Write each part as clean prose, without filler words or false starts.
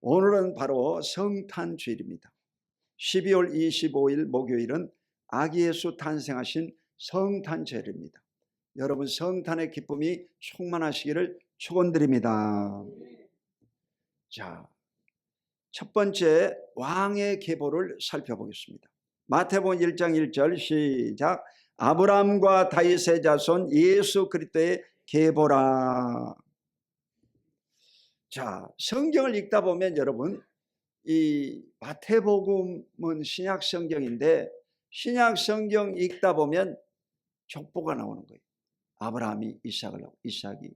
오늘은 바로 성탄주일입니다. 12월 25일 목요일은 아기 예수 탄생하신 성탄절입니다. 여러분 성탄의 기쁨이 충만하시기를 축원드립니다. 자, 첫 번째 왕의 계보를 살펴보겠습니다. 마태복음 1장 1절 시작. 아브라함과 다윗의 자손 예수 그리스도의 계보라. 자, 성경을 읽다 보면 여러분 이 마태복음은 신약 성경인데 신약 성경 읽다 보면 족보가 나오는 거예요. 아브라함이 이삭을 낳고 이삭이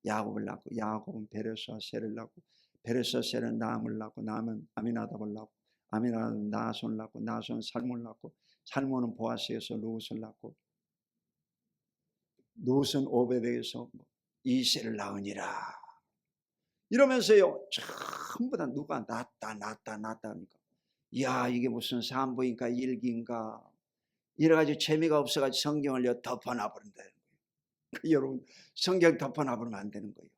야곱을 낳고 야곱은 베레스와 셀을 낳고 베레스와 셀은 나함을 낳고 나함은 아미나답을 낳고 아미나답은 나손을 낳고 나손은 살몬을 낳고 살몬은 보아스에서 루옷을 낳고 루옷은 오베데에서 이새를 낳으니라. 이러면서요 전부 다 누가 낳았다 하니까 이야 이게 무슨 산부인가 일기인가 이래가지고 재미가 없어가지고 성경을 덮어놔 버린다는 거예요. 여러분 성경 덮어놔 버리면 안 되는 거예요.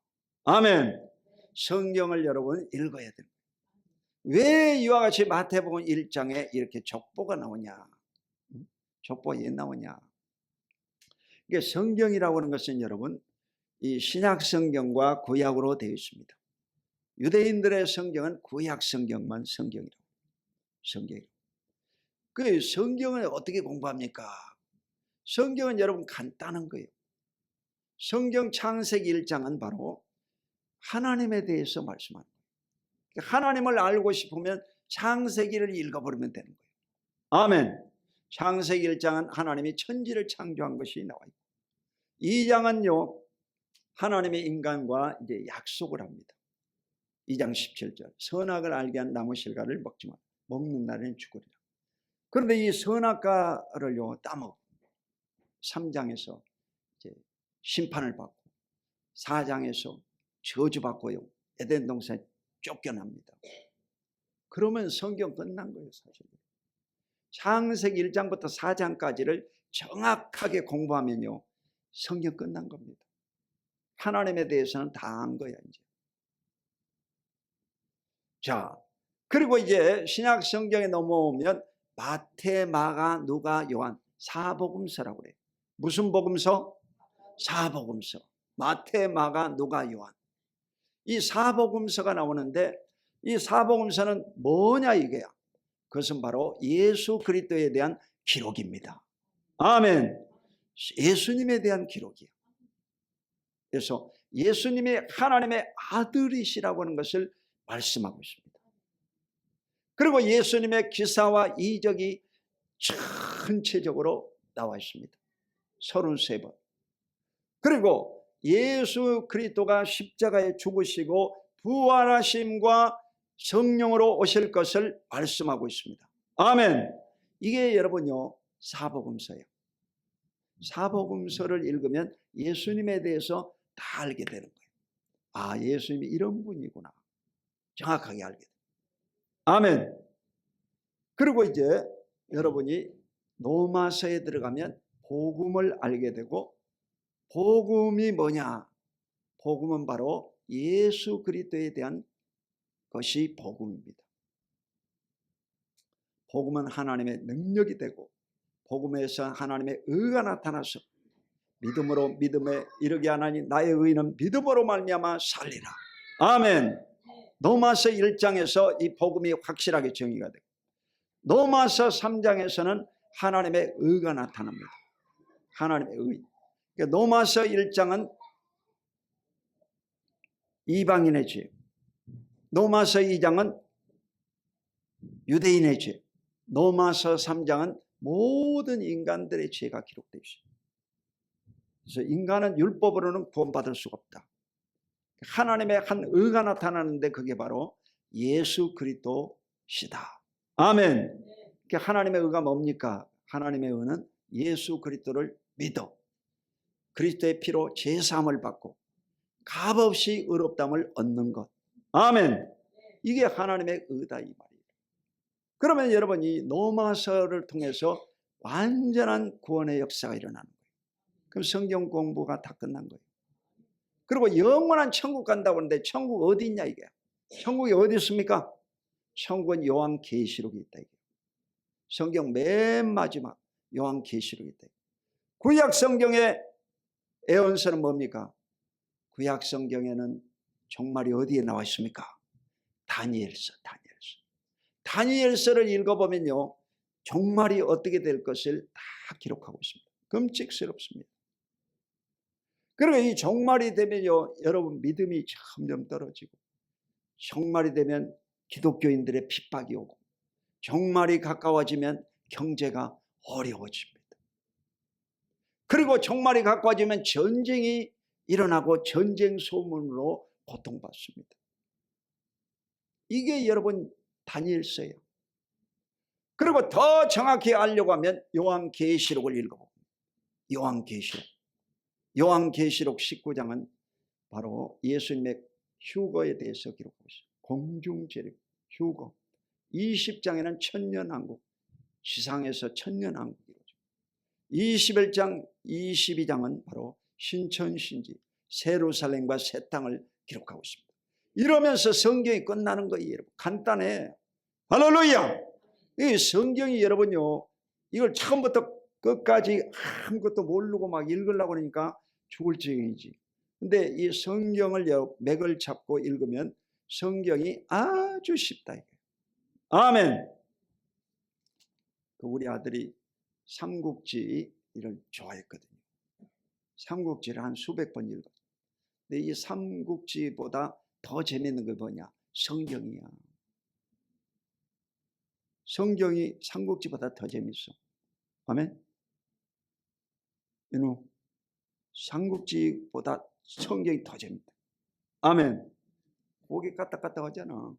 아멘. 성경을 여러분 읽어야 돼요. 왜 이와 같이 마태복음 1장에 이렇게 족보가 나오냐, 족보가 왜 나오냐. 이게 성경이라고 하는 것은 여러분 이 신약 성경과 구약으로 되어 있습니다. 유대인들의 성경은 구약 성경만 성경이라고. 그 성경을 어떻게 공부합니까? 성경은 여러분 간단한 거예요. 성경 창세기 1장은 바로 하나님에 대해서 말씀하는 거예요. 하나님을 알고 싶으면 창세기를 읽어버리면 되는 거예요. 아멘. 창세기 1장은 하나님이 천지를 창조한 것이 나와 있고 2장은요 하나님의 인간과 이제 약속을 합니다. 2장 17절 선악을 알게 한 나무 실과를 먹지만 먹는 날에는 죽으리라. 그런데 이 선악과를요 따먹고 3장에서 이제 심판을 받고 4장에서 저주받고요 에덴 동산에 쫓겨납니다. 그러면 성경 끝난 거예요. 사실 창세기 1장부터 4장까지를 정확하게 공부하면요 성경 끝난 겁니다. 하나님에 대해서는 다 안 거야 이제. 자, 그리고 이제 신약 성경에 넘어오면 마태, 마가, 누가, 요한 사복음서라고 그래요. 무슨 복음서? 사복음서. 마태, 마가, 누가, 요한. 이 사복음서가 나오는데 이 사복음서는 뭐냐 이게야. 그것은 바로 예수 그리스도에 대한 기록입니다. 아멘. 예수님에 대한 기록이야. 그래서 예수님이 하나님의 아들이시라고 하는 것을 말씀하고 있습니다. 그리고 예수님의 기사와 이적이 전체적으로 나와 있습니다. 33번. 그리고 예수 그리스도가 십자가에 죽으시고 부활하심과 성령으로 오실 것을 말씀하고 있습니다. 아멘. 이게 여러분요 사복음서예요. 사복음서를 읽으면 예수님에 대해서 다 알게 되는 거예요. 아, 예수님이 이런 분이구나. 정확하게 알게 돼요. 아멘. 그리고 이제 여러분이 로마서에 들어가면 복음을 알게 되고 복음이 뭐냐? 복음은 바로 예수 그리스도에 대한 것이 복음입니다. 복음은 하나님의 능력이 되고 복음에서 하나님의 의가 나타나서 믿음으로 믿음에 이르게 하나니 나의 의는 믿음으로 말미암아 살리라. 아멘. 로마서 1장에서 이 복음이 확실하게 정의가 되고 로마서 3장에서는 하나님의 의가 나타납니다. 하나님의 의. 그러니까 로마서 1장은 이방인의 죄, 로마서 2장은 유대인의 죄, 로마서 3장은 모든 인간들의 죄가 기록되어 있습니다. 그래서 인간은 율법으로는 구원받을 수가 없다. 하나님의 한 의가 나타나는데 그게 바로 예수 그리스도시다. 아멘. 그러니까 하나님의 의가 뭡니까? 하나님의 의는 예수 그리스도를 믿어 그리스도의 피로 제사함을 받고 값없이 의롭다함을 얻는 것. 아멘. 이게 하나님의 의다 이 말이에요. 그러면 여러분 이 로마서를 통해서 완전한 구원의 역사가 일어나는 거예요. 그럼 성경 공부가 다 끝난 거예요. 그리고 영원한 천국 간다고 하는데 천국 어디 있냐 이게. 천국이 어디 있습니까? 천국은 요한계시록에 있다. 성경 맨 마지막 요한계시록에 있다. 구약 성경의 예언서는 뭡니까? 구약 성경에는 종말이 어디에 나와 있습니까? 다니엘서. 다니엘서를 읽어보면요, 종말이 어떻게 될 것을 다 기록하고 있습니다. 끔찍스럽습니다. 그리고 이 종말이 되면요, 여러분 믿음이 점점 떨어지고, 종말이 되면 기독교인들의 핍박이 오고, 종말이 가까워지면 경제가 어려워집니다. 그리고 종말이 가까워지면 전쟁이 일어나고 전쟁 소문으로 고통받습니다. 이게 여러분 다니엘서예요. 그리고 더 정확히 알려고 하면 요한계시록을 읽어봅니다. 요한계시록 19장은 바로 예수님의 휴거에 대해서 기록하고 있어요. 공중재림, 휴거. 20장에는 천년왕국, 지상에서 천년왕국이죠. 21장, 22장은 바로 신천신지, 세루살렘과 새 땅을 기록하고 있습니다. 이러면서 성경이 끝나는 거예요. 여러분 간단해. 할렐루야. 이 성경이 여러분요, 이걸 처음부터 끝까지 아무것도 모르고 막 읽으려고 하니까 죽을 지경이지. 근데 이 성경을 맥을 잡고 읽으면 성경이 아주 쉽다. 아멘. 우리 아들이 삼국지를 좋아했거든요. 삼국지를 한 수백 번 읽었어요. 근데 이 삼국지보다 더 재밌는 게 뭐냐? 성경이야. 성경이 삼국지보다 더 재밌어. 아멘. 이놈 삼국지보다 성경이 더 재밌다. 아멘. 고개 까딱까딱 하잖아.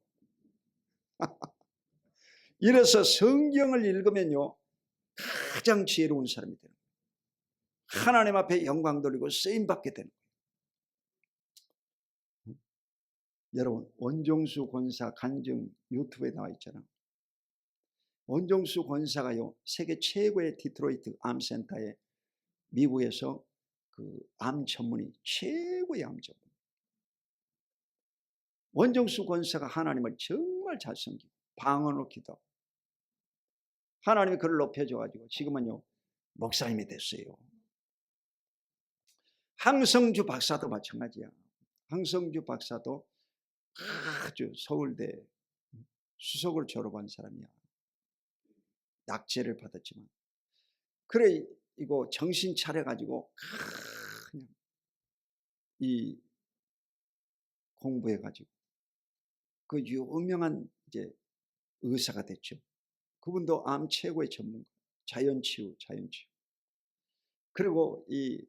이래서 성경을 읽으면요, 가장 지혜로운 사람이 되는 거예요. 하나님 앞에 영광 돌리고 쓰임받게 되는 거예요. 여러분 원종수 권사 간증 유튜브에 나와 있잖아. 원종수 권사가요, 세계 최고의 디트로이트 암센터에 미국에서 그 암 전문의, 최고의 암 전문. 원종수 권사가 하나님을 정말 잘 섬기고 방언으로 기도하고 하나님이 그를 높여줘가지고 지금은요 목사님이 됐어요. 항성주 박사도 마찬가지야. 항성주 박사도 아주 서울대 수석을 졸업한 사람이야. 낙제를 받았지만 그래 이거 정신 차려가지고 그냥 이 공부해가지고 그 유명한 이제 의사가 됐죠. 그분도 암 최고의 전문가, 자연치유. 그리고 이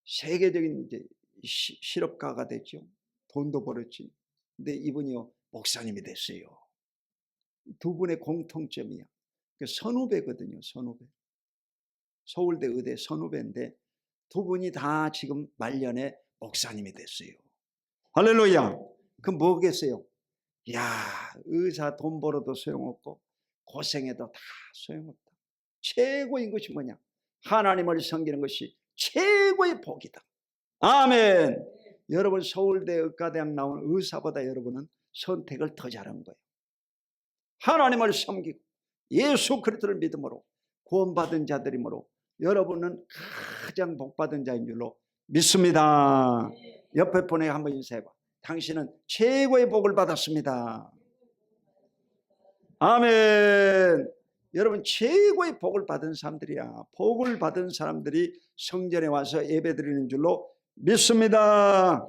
세계적인 이제 실업가가 됐죠. 돈도 벌었지. 근데 이분이요 목사님이 됐어요. 두 분의 공통점이야. 선후배거든요. 선후배. 서울대 의대 선후배인데 두 분이 다 지금 말년에 목사님이 됐어요. 할렐루야. 그럼 뭐겠어요? 야, 의사 돈 벌어도 소용없고 고생해도 다 소용없다. 최고인 것이 뭐냐? 하나님을 섬기는 것이 최고의 복이다. 아멘. 여러분 서울대 의과대학 나온 의사보다 여러분은 선택을 더 잘한 거예요. 하나님을 섬기고 예수 그리스도를 믿음으로 구원받은 자들이므로 여러분은 가장 복받은 자인 줄로 믿습니다. 옆에 분에게 한번 인사해봐. 당신은 최고의 복을 받았습니다. 아멘. 여러분 최고의 복을 받은 사람들이야. 복을 받은 사람들이 성전에 와서 예배드리는 줄로 믿습니다.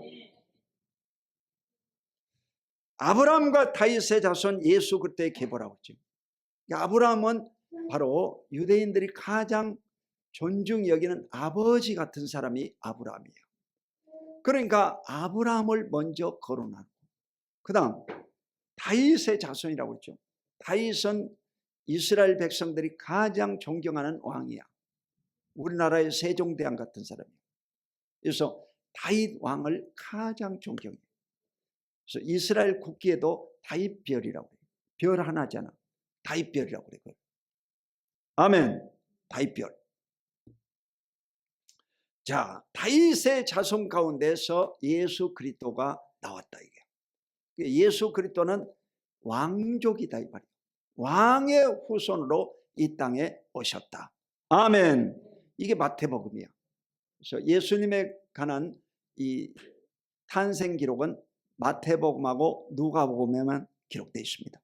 아브라함과 다윗의 자손 예수 그리스도의 계보라고 했죠. 아브라함은 바로 유대인들이 가장 존중히 여기는 아버지 같은 사람이 아브라함이에요. 그러니까 아브라함을 먼저 거론하고 그 다음 다윗의 자손이라고 했죠. 다윗은 이스라엘 백성들이 가장 존경하는 왕이야. 우리나라의 세종대왕 같은 사람이에요. 그래서 다윗 왕을 가장 존경해요. 그래서 이스라엘 국기에도 다윗별이라고 해요. 별 하나잖아. 다윗별이라고 그래요. 아멘. 다윗별. 자, 다윗의 자손 가운데서 예수 그리스도가 나왔다 이게. 예수 그리스도는 왕족이다 이 말이에요. 왕의 후손으로 이 땅에 오셨다. 아멘. 이게 마태복음이야. 그래서 예수님에 관한 이 탄생 기록은 마태복음하고 누가복음에만 기록되어 있습니다.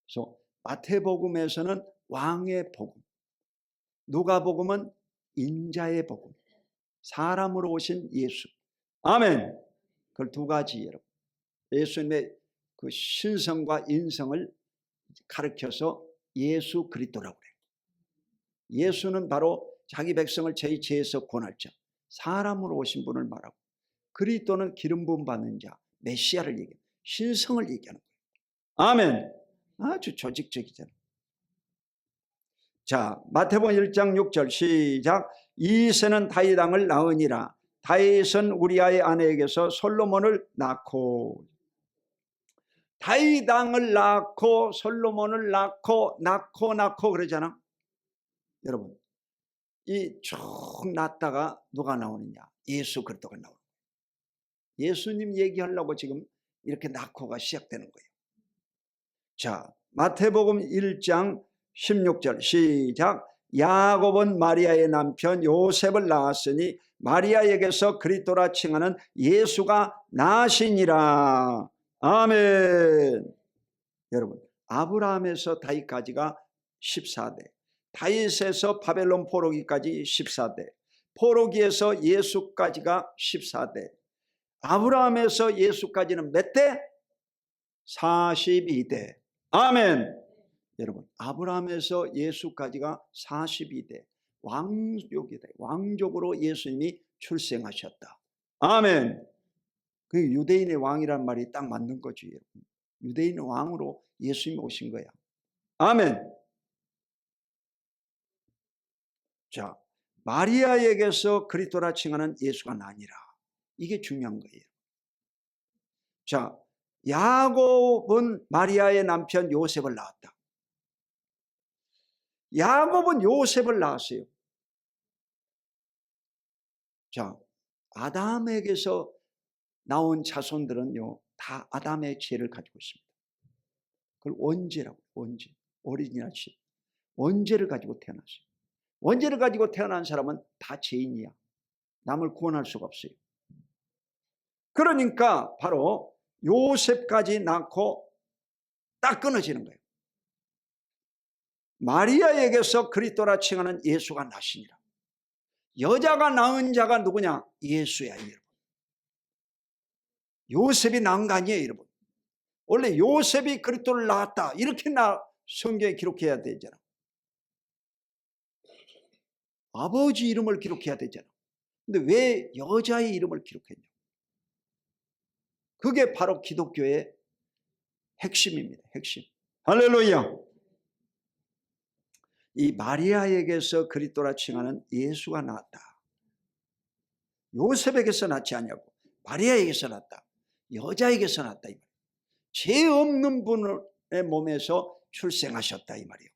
그래서 마태복음에서는 왕의 복음, 누가복음은 인자의 복음, 사람으로 오신 예수. 아멘. 그걸 두 가지 여러분. 예수님의 그 신성과 인성을 가르쳐서 예수 그리스도라고 그래요. 예수는 바로 자기 백성을 저희 죄에서 구원할 자, 사람으로 오신 분을 말하고, 그리스도는 기름 부음 받는 자, 메시아를 얘기해요. 신성을 얘기하는 거예요. 아멘. 아주 조직적이잖아요. 자, 마태복음 1장 6절 시작. 이새는 다윗 왕을 낳으니라. 다윗은 우리아의 아내에게서 솔로몬을 낳고, 다윗 왕을 낳고 솔로몬을 낳고 그러잖아. 여러분, 이 쭉 낳다가 누가 나오느냐? 예수 그리스도가 나오는 거예요. 예수님 얘기하려고 지금 이렇게 낳고가 시작되는 거예요. 자, 마태복음 1장 16절 시작. 야곱은 마리아의 남편 요셉을 낳았으니 마리아에게서 그리스도라 칭하는 예수가 나시니라. 아멘. 여러분, 아브라함에서 다윗까지가 14대, 다윗에서 바벨론 포로기까지 14대, 포로기에서 예수까지가 14대, 아브라함에서 예수까지는 몇 대? 42대. 아멘. 여러분, 아브라함에서 예수까지가 42대 왕족이다. 왕족으로 예수님이 출생하셨다. 아멘. 그 유대인의 왕이란 말이 딱 맞는 거죠. 여러분. 유대인의 왕으로 예수님이 오신 거야. 아멘. 자, 마리아에게서 그리스도라 칭하는 예수가 나니라. 이게 중요한 거예요. 자, 야곱은 마리아의 남편 요셉을 낳았다. 야곱은 요셉을 낳았어요. 자, 아담에게서 나온 자손들은요, 다 아담의 죄를 가지고 있습니다. 그걸 원죄라고, 원죄, 오리지널 신, 원죄를 가지고 태어났어요. 원죄를 가지고 태어난 사람은 다 죄인이야. 남을 구원할 수가 없어요. 그러니까 바로 요셉까지 낳고 딱 끊어지는 거예요. 마리아에게서 그리스도라 칭하는 예수가 나시니라. 여자가 낳은 자가 누구냐? 예수야, 여러분. 요셉이 낳은 거 아니에요, 여러분. 원래 요셉이 그리스도를 낳았다, 이렇게 성경에 기록해야 되잖아. 아버지 이름을 기록해야 되잖아. 근데 왜 여자의 이름을 기록했냐? 그게 바로 기독교의 핵심입니다. 핵심. 할렐루야. 이 마리아에게서 그리스도라 칭하는 예수가 나왔다. 요셉에게서 낳지 않냐고. 마리아에게서 낳았다. 여자에게서 낳았다 이 말이에요. 죄 없는 분의 몸에서 출생하셨다 이 말이에요.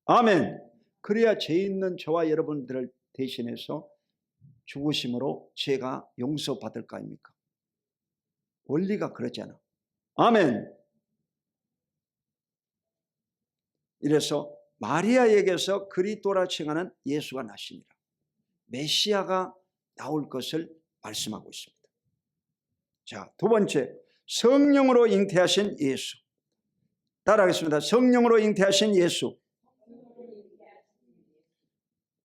아멘. 그래야 죄 있는 저와 여러분들을 대신해서 죽으심으로 죄가 용서받을 거 아닙니까? 원리가 그러잖아. 아멘. 이래서 마리아에게서 그리스도라 칭하는 예수가 나시니라. 메시아가 나올 것을 말씀하고 있습니다. 자, 두 번째, 성령으로 잉태하신 예수. 따라하겠습니다. 성령으로 잉태하신 예수.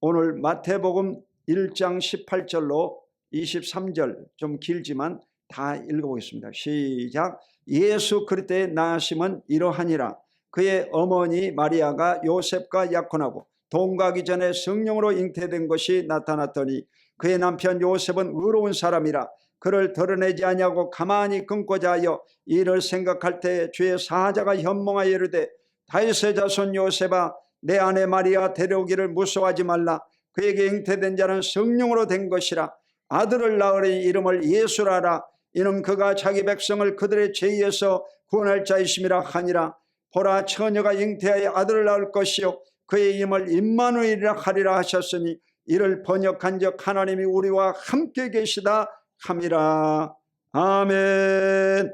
오늘 마태복음 1장 18절로 23절, 좀 길지만 다 읽어보겠습니다. 시작. 예수 그리스도의 나심은 이러하니라. 그의 어머니 마리아가 요셉과 약혼하고 동거하기 전에 성령으로 잉태된 것이 나타났더니 그의 남편 요셉은 의로운 사람이라 그를 드러내지 아니하고 가만히 끊고자 하여 이를 생각할 때 주의 사자가 현몽하여 이르되 다윗의 자손 요셉아, 내 아내 마리아 데려오기를 무서워하지 말라. 그에게 잉태된 자는 성령으로 된 것이라. 아들을 낳으리 이름을 예수라 하라. 이는 그가 자기 백성을 그들의 죄에서 구원할 자이심이라 하니라. 보라, 처녀가 잉태하여 아들을 낳을 것이요 그의 이름을 임마누엘이라 하리라 하셨으니 이를 번역한즉 하나님이 우리와 함께 계시다 함이라. 아멘.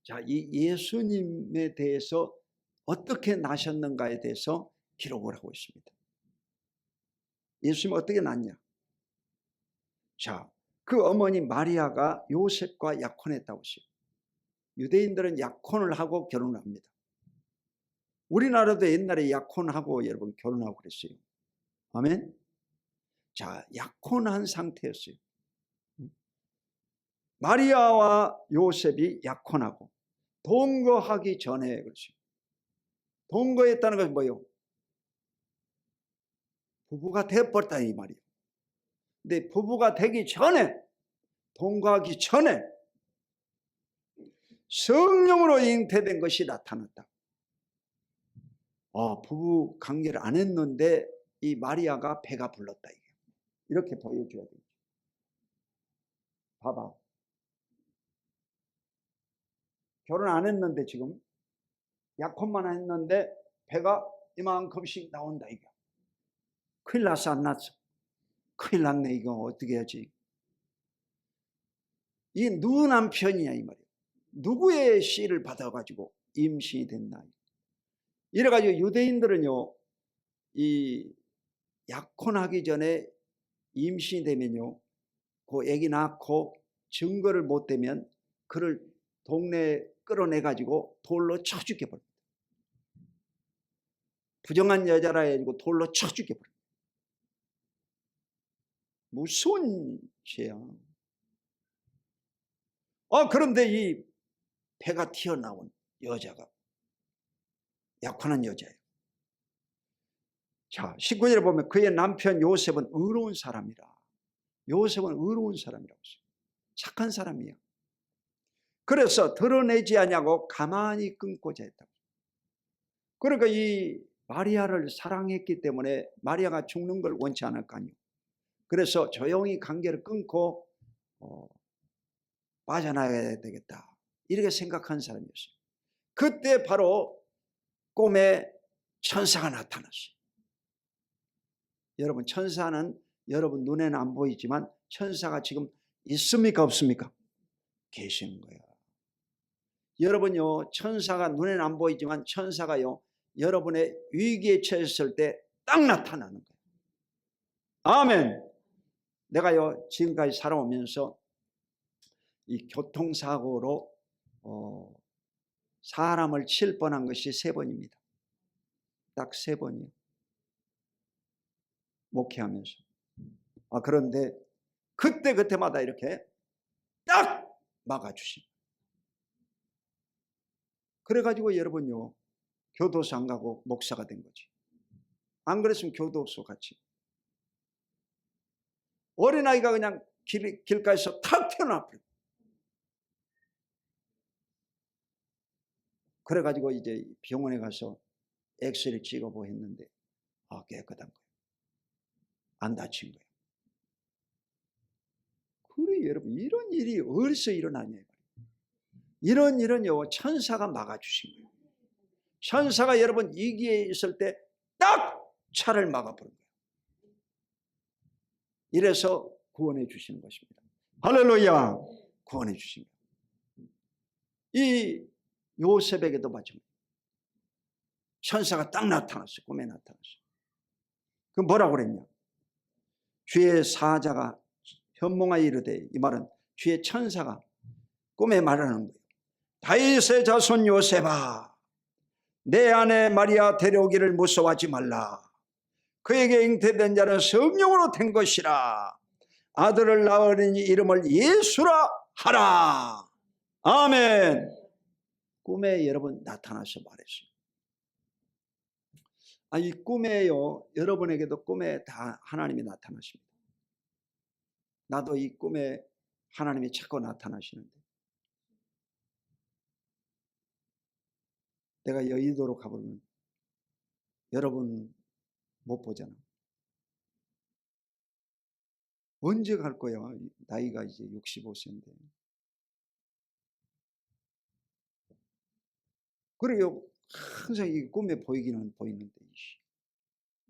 자, 이 예수님에 대해서 어떻게 나셨는가에 대해서 기록을 하고 있습니다. 예수님이 어떻게 났냐? 자, 그 어머니 마리아가 요셉과 약혼했다고 했어요. 유대인들은 약혼을 하고 결혼을 합니다. 우리나라도 옛날에 약혼하고 여러분 결혼하고 그랬어요. 아멘. 자, 약혼한 상태였어요. 마리아와 요셉이 약혼하고 동거하기 전에 그렇죠. 동거했다는 것은 뭐예요? 부부가 되어버렸다 이 말이에요. 근데 부부가 되기 전에, 동거하기 전에 성령으로 잉태된 것이 나타났다. 부부 관계를 안 했는데 이 마리아가 배가 불렀다. 이렇게 보여줘야 되죠. 봐봐. 결혼 안 했는데 지금 약혼만 했는데 배가 이만큼씩 나온다 이거. 큰일 났어 안 났어? 큰일 났네 이거 어떻게 해야지? 이 누구 남편이냐 이 말이야. 누구의 씨를 받아가지고 임신이 됐나. 이래가지고 유대인들은요 이 약혼하기 전에 임신이 되면요 그 애기 낳고 증거를 못 대면 그를 동네에 끌어내가지고 돌로 쳐 죽여버립니다. 부정한 여자라 해가지고 돌로 쳐 죽여버립니다. 무서운 죄야. 그런데 이 배가 튀어나온 여자가 약혼한 여자예요. 자, 19절에 보면 그의 남편 요셉은 의로운 사람이라. 요셉은 의로운 사람이라고 했어요. 착한 사람이야. 그래서 드러내지 않냐고 가만히 끊고자 했다고. 그러니까 이 마리아를 사랑했기 때문에 마리아가 죽는 걸 원치 않을 거 아니에요. 그래서 조용히 관계를 끊고 빠져나가야 되겠다. 이렇게 생각한 사람이었어요. 그때 바로 꿈에 천사가 나타났어요. 여러분 천사는 여러분 눈에는 안 보이지만 천사가 지금 있습니까 없습니까? 계시는 거예요. 여러분요 천사가 눈에는 안 보이지만 천사가요 여러분의 위기에 처했을 때 딱 나타나는 거예요. 아멘. 내가요 지금까지 살아오면서 이 교통사고로 사람을 칠 뻔한 것이 3번입니다. 딱 3번이요. 목회하면서. 그런데 그때마다 이렇게 딱 막아주신. 그래가지고 여러분요 교도소 안 가고 목사가 된 거지. 안 그랬으면 교도소 같이. 어린아이가 그냥 길가에서 탁 튀어나와버려. 그래가지고 이제 병원에 가서 엑스레이 찍어보고 했는데 깨끗한 거예요. 안 다친 거예요. 그래 여러분 이런 일이 어디서 일어나냐. 이런 일은요 천사가 막아주신 거예요. 천사가 여러분 위기에 있을 때 딱 차를 막아버린 거예요. 이래서 구원해 주시는 것입니다. 할렐루야. 구원해 주신 거예요. 이 요셉에게도 마찬가지. 천사가 딱 나타났어요. 꿈에 나타났어요. 그 뭐라고 그랬냐. 주의 사자가 현몽하여 이르되, 이 말은 주의 천사가 꿈에 말하는 거예요. 다윗의 자손 요셉아, 내 아내 마리아 데려오기를 무서워하지 말라. 그에게 잉태된 자는 성령으로 된 것이라. 아들을 낳으리니 이름을 예수라 하라. 아멘. 꿈에 여러분 나타나서 말했어요. 이 꿈에요 여러분에게도 꿈에 다 하나님이 나타나십니다. 나도 이 꿈에 하나님이 자꾸 나타나시는데, 내가 여의도로 가보면 여러분 못 보잖아. 언제 갈 거야? 나이가 이제 65세인데. 그래요. 항상 이 꿈에 보이기는 보이는데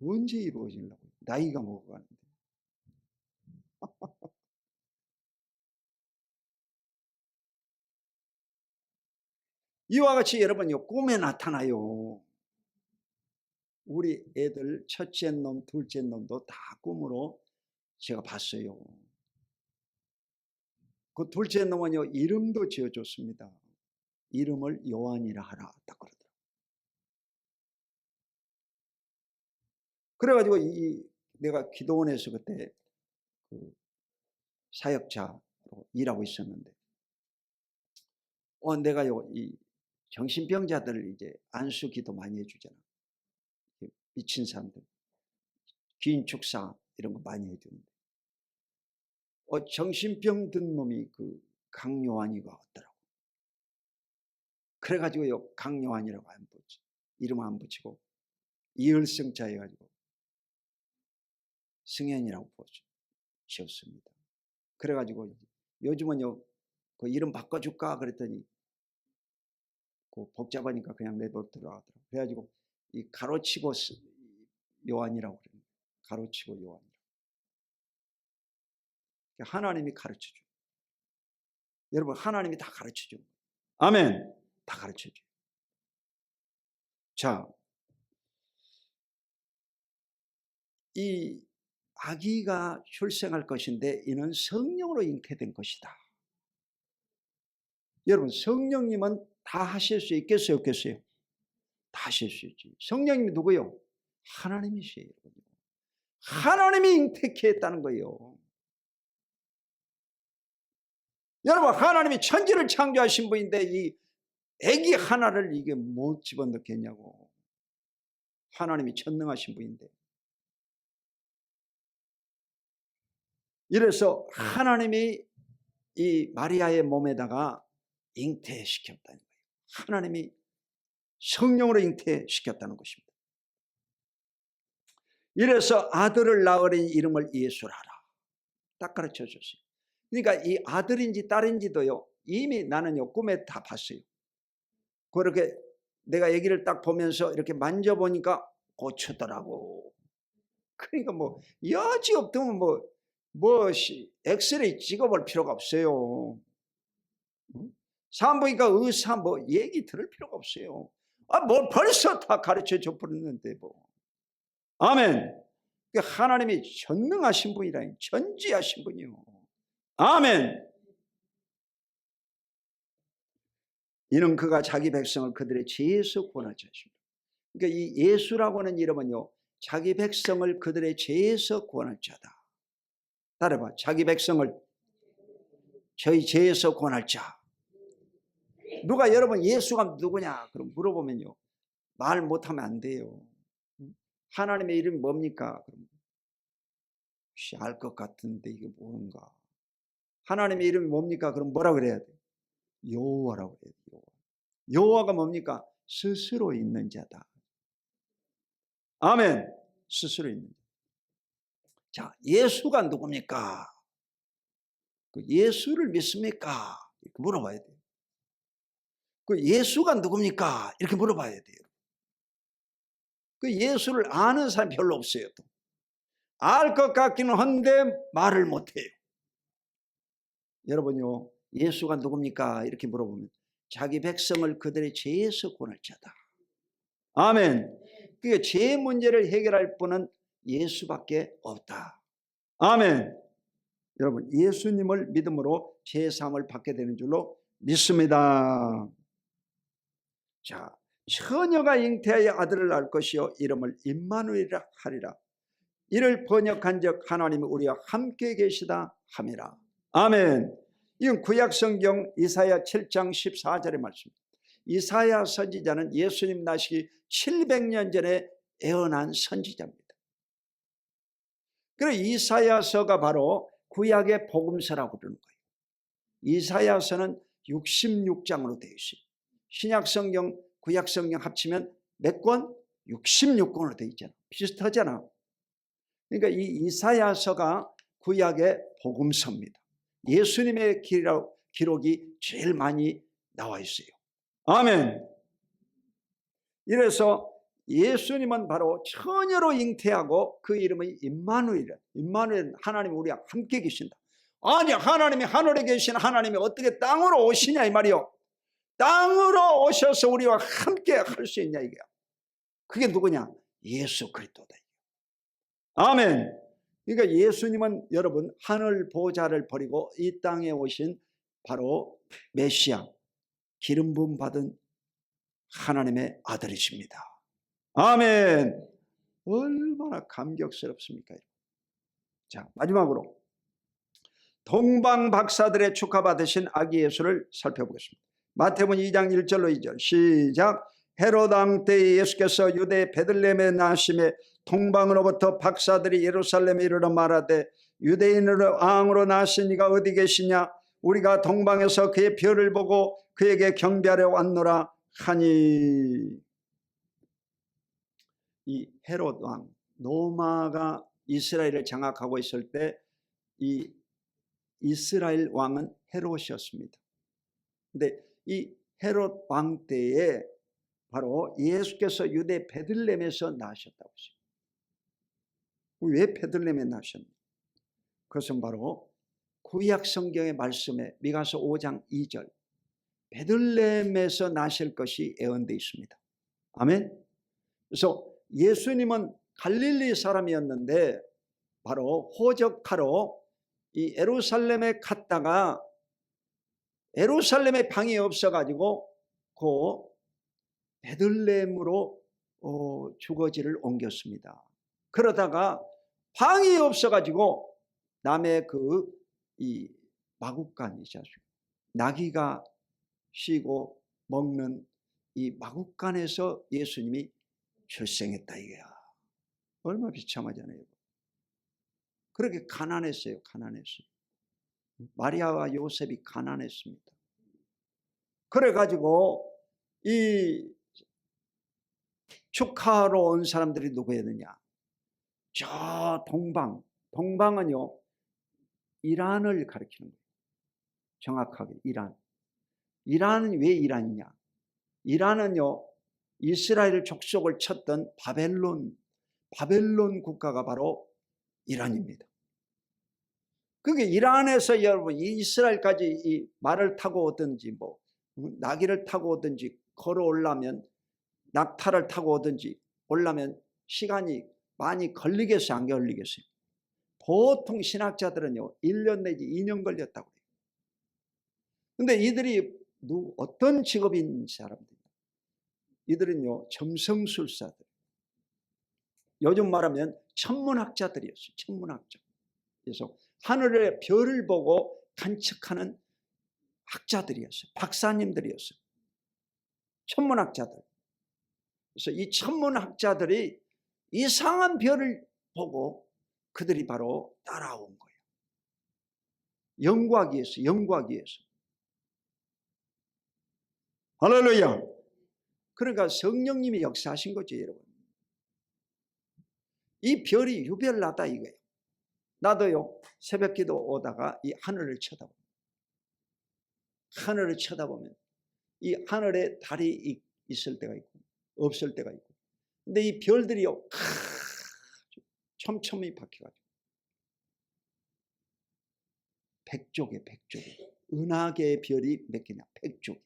언제 이루어지려고. 나이가 먹어가는데. 이와 같이 여러분요, 꿈에 나타나요. 우리 애들 첫째 놈, 둘째 놈도 다 꿈으로 제가 봤어요. 그 둘째 놈은요, 이름도 지어줬습니다. 이름을 요한이라 하라, 딱 그러더라고요. 그래가지고 내가 기도원에서 그때 그 사역자로 일하고 있었는데, 내가요, 이 정신병자들을 이제 안수기도 많이 해주잖아. 미친 사람들, 기인 축사 이런 거 많이 해주는데, 정신병 든 놈이 그 강요한이가 왔더라고. 그래가지고요, 강요한이라고 안 붙지, 이름 안 붙이고 이을성자 해가지고 승현이라고 지었습니다. 그래가지고 요즘은요, 그 이름 바꿔줄까 그랬더니 그 복잡하니까 그냥 내버려 들어가더라고. 그래가지고 이 가로치고 요한이라고 그래요. 가로치고 요한이라고. 하나님이 가르쳐줘. 여러분, 하나님이 다 가르쳐줘. 아멘. 다 가르쳐줘. 자, 이 아기가 출생할 것인데 이는 성령으로 잉태된 것이다. 여러분, 성령님은 다 하실 수 있겠어요, 없겠어요? 다 하실 수 있지. 성령님이 누구요? 하나님이시에요. 하나님이 잉태케 했다는 거예요. 여러분, 하나님이 천지를 창조하신 분인데 이 아기 하나를 이게 못 집어넣겠냐고. 하나님이 전능하신 분인데. 이래서 하나님이 이 마리아의 몸에다가 잉태시켰다는 거예요. 하나님이 성령으로 잉태시켰다는 것입니다. 이래서 아들을 낳으니 이름을 예수라 하라. 딱 가르쳐 줬어요. 그러니까 이 아들인지 딸인지도요, 이미 나는요, 꿈에 다 봤어요. 그렇게 내가 아기를 딱 보면서 이렇게 만져보니까 고추더라고. 그러니까 뭐 여지 없으면 엑스레이 찍어볼 필요가 없어요. 산부인과 의사 뭐 얘기 들을 필요가 없어요. 뭐 벌써 다 가르쳐 줘 버렸는데 뭐. 아멘. 하나님이 전능하신 분이라, 전지하신 분이요. 아멘. 이는 그가 자기 백성을 그들의 죄에서 구원할 자십니다. 그러니까 이 예수라고 하는 이름은요, 자기 백성을 그들의 죄에서 구원할 자다. 따라봐. 자기 백성을 저희 죄에서 구원할 자. 누가 여러분 예수가 누구냐 그럼 물어보면요, 말 못하면 안 돼요. 하나님의 이름이 뭡니까? 그럼 알 것 같은데 이게 뭔가. 하나님의 이름이 뭡니까? 그럼 뭐라 그래야 돼? 여호와라고 그래야 돼요. 여호와가 뭡니까? 스스로 있는 자다. 아멘. 스스로 있는 자. 자, 예수가 누굽니까? 그 예수를 믿습니까? 이렇게 물어봐야 돼요. 그 예수가 누굽니까? 이렇게 물어봐야 돼요. 그 예수를 아는 사람이 별로 없어요. 또. 알 것 같기는 한데 말을 못해요. 여러분요, 예수가 누굽니까? 이렇게 물어보면 자기 백성을 그들의 죄에서 구원할 자다. 아멘. 그러니까 죄 문제를 해결할 분은 예수밖에 없다. 아멘. 여러분, 예수님을 믿음으로 죄 사함을 받게 되는 줄로 믿습니다. 자, 처녀가 잉태하여 아들을 낳을 것이요 이름을 임마누엘이라 하리라. 이를 번역한즉 하나님이 우리와 함께 계시다 함이라. 아멘. 이건 구약성경 이사야 7장 14절의 말씀입니다. 이사야 선지자는 예수님 나시기 700년 전에 예언한 선지자입니다. 그래서 이사야서가 바로 구약의 복음서라고 부르는 거예요. 이사야서는 66장으로 되어 있어요. 신약성경, 구약성경 합치면 몇 권? 66권으로 되어 있잖아. 비슷하잖아. 그러니까 이 이사야서가 구약의 복음서입니다. 예수님의 기록이 제일 많이 나와 있어요. 아멘. 이래서 예수님은 바로 처녀로 잉태하고 그 이름이 임마누엘이라. 임마누엘은 하나님 우리와 함께 계신다. 아니, 하나님이 하늘에 계신 하나님이 어떻게 땅으로 오시냐 이 말이요. 땅으로 오셔서 우리와 함께 할 수 있냐 이거야. 그게 누구냐? 예수 그리스도다. 아멘. 그러니까 예수님은 여러분 하늘 보좌를 버리고 이 땅에 오신 바로 메시아, 기름 부음 받은 하나님의 아들이십니다. 아멘. 얼마나 감격스럽습니까? 자, 마지막으로 동방 박사들의 축하받으신 아기 예수를 살펴보겠습니다. 마태복음 2장 1절로 2절 시작. 헤롯 왕 때 예수께서 유대 베들레헴에 나심에 동방으로부터 박사들이 예루살렘에 이르러 말하되 유대인으로 왕으로 나신 이가 어디 계시냐? 우리가 동방에서 그의 별을 보고 그에게 경배하려 왔노라 하니. 이 헤롯 왕, 로마가 이스라엘을 장악하고 있을 때 이 이스라엘 왕은 헤롯이었습니다. 근데 이 헤롯 왕 때에 바로 예수께서 유대 베들레헴에서 나셨다고 했습니다. 왜 베들레헴에 나셨나? 그것은 바로 구약 성경의 말씀에 미가서 5장 2절 베들레헴에서 나실 것이 예언되어 있습니다. 아멘. 그래서 예수님은 갈릴리 사람이었는데 바로 호적하러 이 예루살렘에 갔다가 예루살렘에 방이 없어가지고 그 베들레헴으로 주거지를 옮겼습니다. 그러다가 방이 없어가지고 남의 이 마구간이죠. 나귀가 쉬고 먹는 이 마구간에서 예수님이 출생했다 이거야. 얼마나 비참하잖아요. 그렇게 가난했어요. 가난했어요. 마리아와 요셉이 가난했습니다. 그래가지고 이 축하하러 온 사람들이 누구였느냐? 저 동방은요 이란을 가리키는 거예요. 정확하게 이란은 왜 이란이냐? 이란은요 이스라엘 족속을 쳤던 바벨론 국가가 바로 이란입니다. 그게 이란에서 여러분 이스라엘까지 이 말을 타고 오든지 뭐 나귀를 타고 오든지 걸어 올라면 낙타를 타고 오든지 올라면 시간이 많이 걸리겠어요? 안 걸리겠어요? 보통 신학자들은요 1년 내지 2년 걸렸다고 해요. 근데 이들이 어떤 직업인 사람들이냐? 이들은요 점성술사들, 요즘 말하면 천문학자들이었어요. 천문학자. 그래서 하늘의 별을 보고 관측하는 학자들이었어요. 박사님들이었어요. 천문학자들. 그래서 이 천문학자들이 이상한 별을 보고 그들이 바로 따라온 거예요. 연구하기 위해서. 할렐루야. 그러니까 성령님이 역사하신 거죠, 여러분. 이 별이 유별나다 이거예요. 나도요 새벽기도 오다가 이 하늘을 쳐다보면 이 하늘에 달이 있을 때가 있고 없을 때가 있고, 근데 이 별들이요 촘촘히 박혀가지고 백조개 은하계의 별이 몇 개냐? 백조개.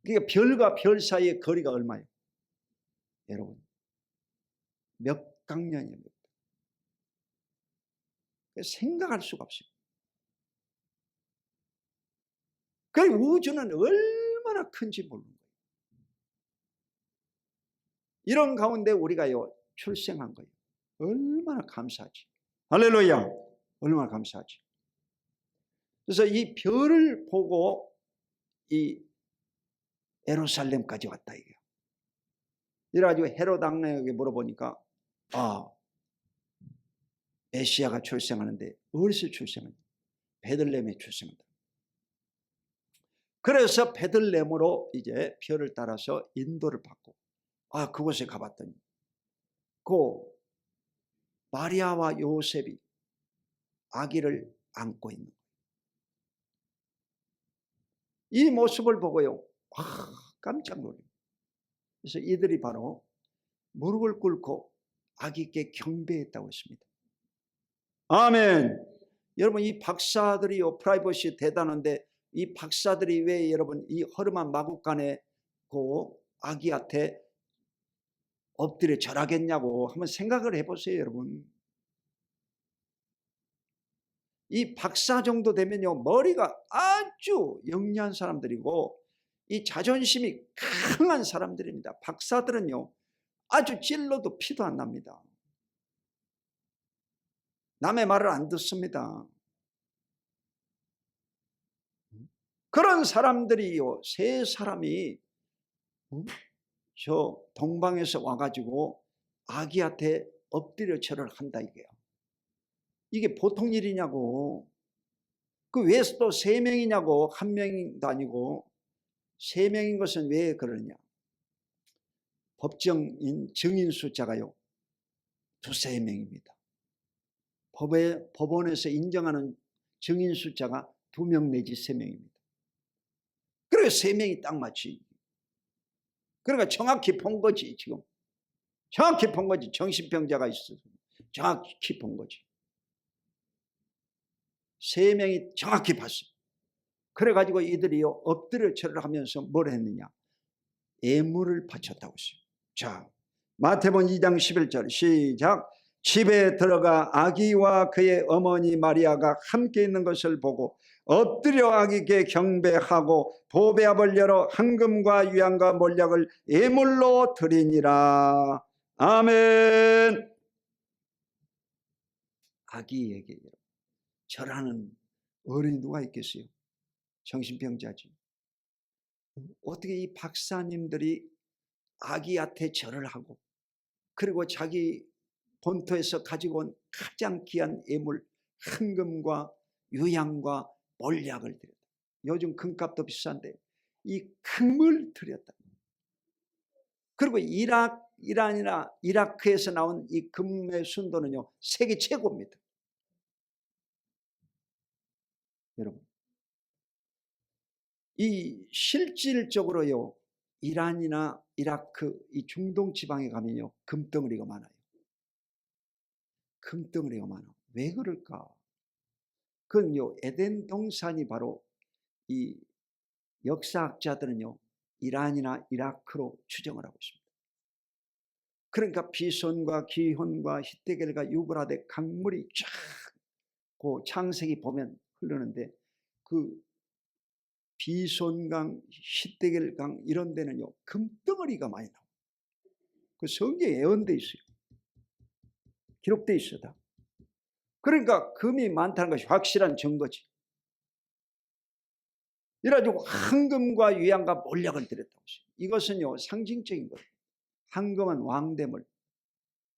그러니까 별과 별 사이의 거리가 얼마예요? 여러분 몇 강년이에요. 생각할 수가 없어요. 그 우주는 얼마나 큰지 모르는 거예요. 이런 가운데 우리가요 출생한 거예요. 얼마나 감사하지. 할렐루야. 얼마나 감사하지. 그래서 이 별을 보고 이 예루살렘까지 왔다 이게요. 이래가지고 헤롯 왕에게 물어보니까 메시아가 출생하는데 어디서 출생하냐? 베들레헴에 출생한다. 그래서 베들레헴으로 이제 별을 따라서 인도를 받고 그곳에 가봤더니 그 마리아와 요셉이 아기를 안고 있는 이 모습을 보고요 깜짝 놀래요. 그래서 이들이 바로 무릎을 꿇고 아기께 경배했다고 했습니다. 아멘. 여러분 이 박사들이요 프라이버시 대단한데 이 박사들이 왜 여러분 이 허름한 마구간에 그 아기한테 엎드려 절하겠냐고 한번 생각을 해보세요, 여러분. 이 박사 정도 되면요, 머리가 아주 영리한 사람들이고 이 자존심이 강한 사람들입니다. 박사들은요, 아주 찔러도 피도 안 납니다. 남의 말을 안 듣습니다. 그런 사람들이요, 세 사람이 저 동방에서 와가지고 아기한테 엎드려 절을 한다 이게요. 이게 보통 일이냐고. 그 왜 또 세 명이냐고. 한 명도 아니고 세 명인 것은 왜 그러냐. 법정인 증인 숫자가요, 두세 명입니다. 법원에서 인정하는 증인 숫자가 2명 내지 3명입니다. 그래서 3명이 딱 맞지. 그러니까 정확히 본 거지. 지금 정확히 본 거지. 정신병자가 있어서 정확히 본 거지. 3명이 정확히 봤어. 그래가지고 이들이 엎드려 절을 하면서 뭘 했느냐, 예물을 바쳤다고 했어요. 자, 마태복음 2장 11절 시작. 집에 들어가 아기와 그의 어머니 마리아가 함께 있는 것을 보고 엎드려 아기께 경배하고 보배압을 열어 황금과 유향과 몰약을 예물로 드리니라. 아멘. 아기에게 절하는 어른이 누가 있겠어요? 정신병자지. 어떻게 이 박사님들이 아기한테 절을 하고 그리고 자기 본토에서 가지고 온 가장 귀한 예물 황금과 유향과 몰약을 드렸다. 요즘 금값도 비싼데 이 금을 드렸다. 그리고 이란이나 이라크에서 나온 이 금의 순도는요, 세계 최고입니다. 여러분, 이 실질적으로요, 이란이나 이라크 이 중동 지방에 가면요, 금덩어리가 많아요. 금덩어리가 많아. 왜 그럴까? 그건요, 에덴 동산이 바로 이 역사학자들은요, 이란이나 이라크로 추정을 하고 있습니다. 그러니까 비손과 기혼과 히데겔과 유브라데 강물이 쫙 그 창세기 보면 흐르는데 그 비손강, 히데겔강 이런 데는요, 금덩어리가 많이 나와요. 그 성경에 예언돼 있어요. 기록돼 있어요. 다. 그러니까 금이 많다는 것이 확실한 증거지. 이래가지고 황금과 유향과 몰약을 드렸다고 했어요. 이것은요, 상징적인 거예요. 황금은 왕됨을,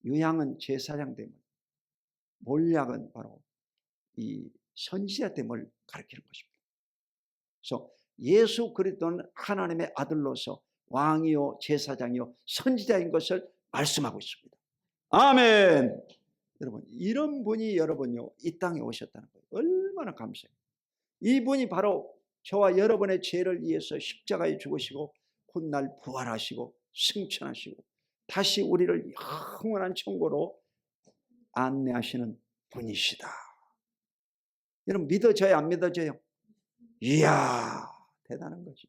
유향은 제사장됨을, 몰약은 바로 이 선지자됨을 가리키는 것입니다. 그래서 예수 그리스도는 하나님의 아들로서 왕이요 제사장이요 선지자인 것을 말씀하고 있습니다. 아멘. 여러분, 이런 분이 여러분요 이 땅에 오셨다는 거예요. 얼마나 감사해요. 이분이 바로 저와 여러분의 죄를 위해서 십자가에 죽으시고 훗날 부활하시고 승천하시고 다시 우리를 영원한 천국으로 안내하시는 분이시다. 여러분, 믿어져요, 안 믿어져요? 이야, 대단한 거지.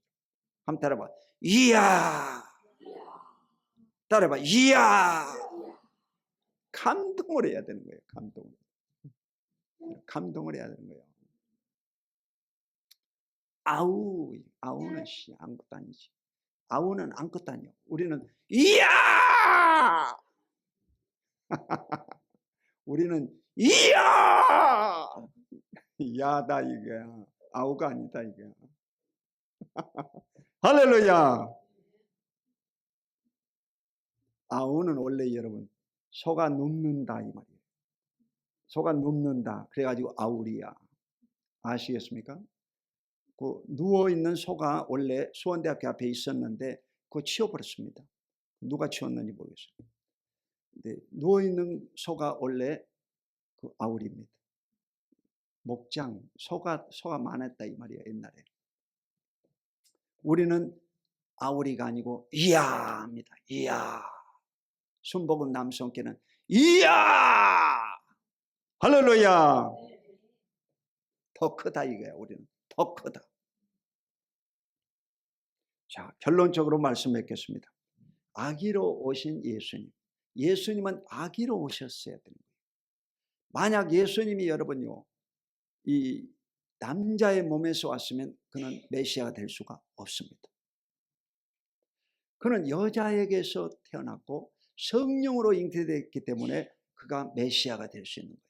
한번 따라봐. 이야. 따라봐. 이야. 감동을 해야 되는 거예요. 감동을 해야 되는 거예요. 아우는 아무것도 아니지. 아우는 아무것도 아니야. 우리는 이야. 우리는 이야. 야다 이거야. 아우가 아니다 이거야. 할렐루야. 아우는 원래 여러분 소가 눕는다 이 말이에요. 소가 눕는다. 그래가지고 아우리야. 아시겠습니까? 그 누워있는 소가 원래 수원대학교 앞에 있었는데 그거 치워버렸습니다. 누가 치웠는지 모르겠어요. 근데 누워있는 소가 원래 그 아우리입니다. 목장, 소가 많았다 이 말이에요. 옛날에. 우리는 아우리가 아니고 이야입니다. 이야. 순복음 남성께는 이야. 할렐루야. 더 크다 이거야. 우리는 더 크다. 자, 결론적으로 말씀 맺겠습니다. 아기로 오신 예수님. 예수님은 아기로 오셨어야 되는 거예요. 만약 예수님이 여러분요, 이 남자의 몸에서 왔으면 그는 메시아가 될 수가 없습니다. 그는 여자에게서 태어났고 성령으로 잉태되었기 때문에 그가 메시아가 될 수 있는 거예요.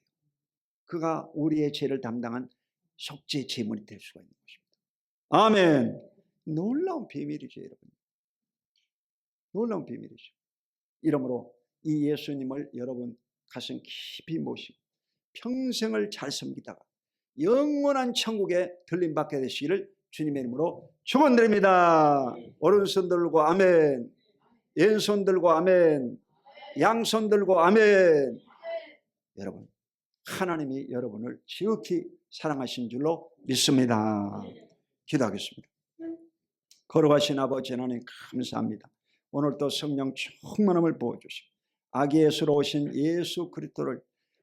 그가 우리의 죄를 담당한 속죄 제물이 될 수가 있는 것입니다. 아멘. 놀라운 비밀이죠, 여러분. 놀라운 비밀이죠. 이러므로 이 예수님을 여러분 가슴 깊이 모시고 평생을 잘 섬기다가 영원한 천국에 들림받게 되시기를 주님의 이름으로 축원드립니다. 오른손 들고 아멘, 왼손 들고 아멘, 양손 들고 아멘. 여러분, 하나님이 여러분을 지극히 사랑하신 줄로 믿습니다. 기도하겠습니다. 걸어가신 아버지 하나님 감사합니다. 오늘도 성령 충만함을 부어주시고 아기 예수로 오신 예수 그리스도를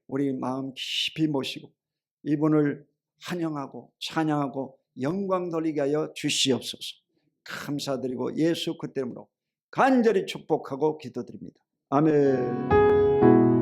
우리 마음 깊이 모시고 이분을 환영하고 찬양하고 영광 돌리게 하여 주시옵소서. 감사드리고 예수 그리스도 이름으로 간절히 축복하고 기도드립니다. 아멘.